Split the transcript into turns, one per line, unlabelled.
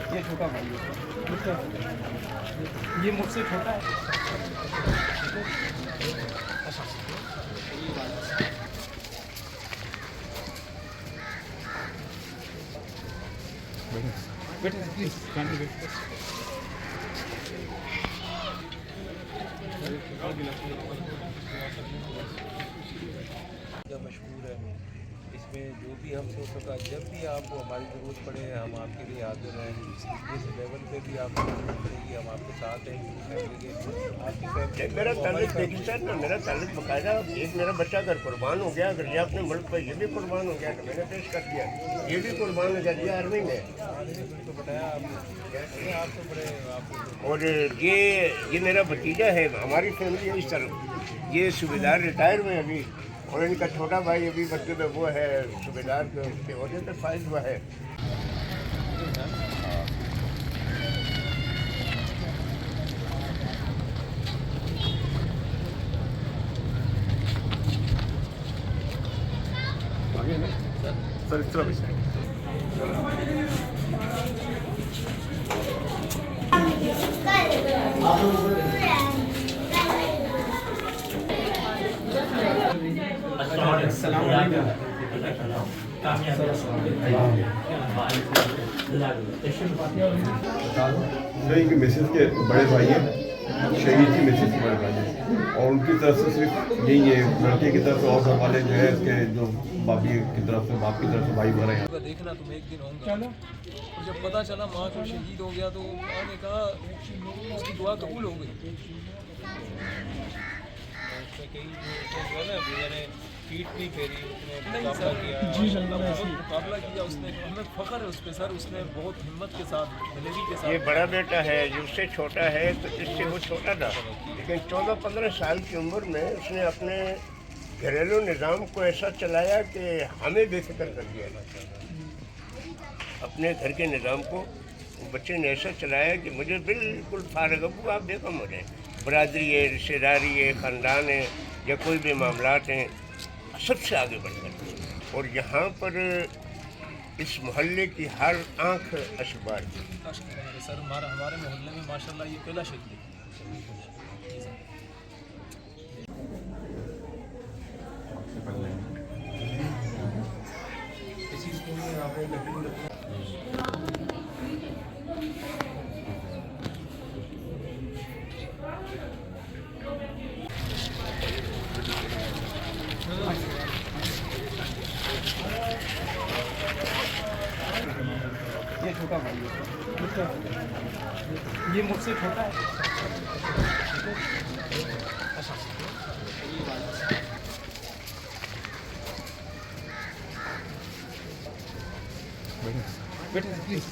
ये छोटा भाई है, ये मुझसे छोटा है। बेटे प्लीज
मशहूर है, इसमें जो भी हम हो सका, जब भी आपको हमारी ज़रूरत पड़े हम आपके लिए हाजिर हैं। इस लेवल पे भी आपको ज़रूरत पड़ेगी हम आपके साथ हैं।
मेरा ताल्लुक पाकिस्तान में, मेरा ताल्लुक बाकायदा एक मेरा बच्चा अगर कुर्बान हो गया, अगर ये अपने मुल्क पर ये भी कुर्बान हो गया तो मैंने पेश कर दिया, ये भी कुर्बान हो गया आर्मी में।
तो बताया आप तो बड़े
और ये मेरा भतीजा है, हमारी फैमिली है इस तरफ। ये सूबेदार रिटायर हुए अभी, और इनका छोटा भाई अभी बच्चे में वो है सूबेदार के ओहदे पे फाइज हुआ है।
सर इस तरह नहीं कि मिसेस के बड़े भाई हैं, शहीद की मिसेस के बड़े भाई हैं, और उनकी तरफ से सिर्फ यही है, लड़के की तरफ से और घर वाले जो है इसके जो बाबी की तरफ से, बाप की तरफ से भाई भरे हैं।
देखना तुम एक दिन होगा। और जब पता चला माँ को शहीद हो गया तो माँ ने कहा उसकी दुआ कबूल हो गई। पीठ नहीं फेरी, उसने मुकाबला किया, मुकाबला किया उसने, हमें फख्र है उस पर सर। उसने बहुत हिम्मत के साथ, दिलेरी के साथ।
ये बड़ा बेटा है जो उससे छोटा है, तो इससे वो छोटा था, लेकिन 14-15 साल की उम्र में उसने अपने घरेलू निज़ाम को ऐसा चलाया कि हमें बेफिक्र कर दिया। अपने घर के निज़ाम को बच्चे ने ऐसा चलाया कि मुझे बिल्कुल फारग, अब आप बेकम हो जाए। बरादरी है, रिश्तेदारी है, ख़ानदान है, या कोई भी मामलात हैं, सबसे आगे बढ़कर। और यहाँ पर इस मोहल्ले की हर आंख अशबार थी।
सर हमारे मोहल्ले में माशाल्लाह ये पहला शहीद है। इसी स्कूल में आपने
ये छोटा भाई है, ये मुझसे छोटा है। बेटे प्लीज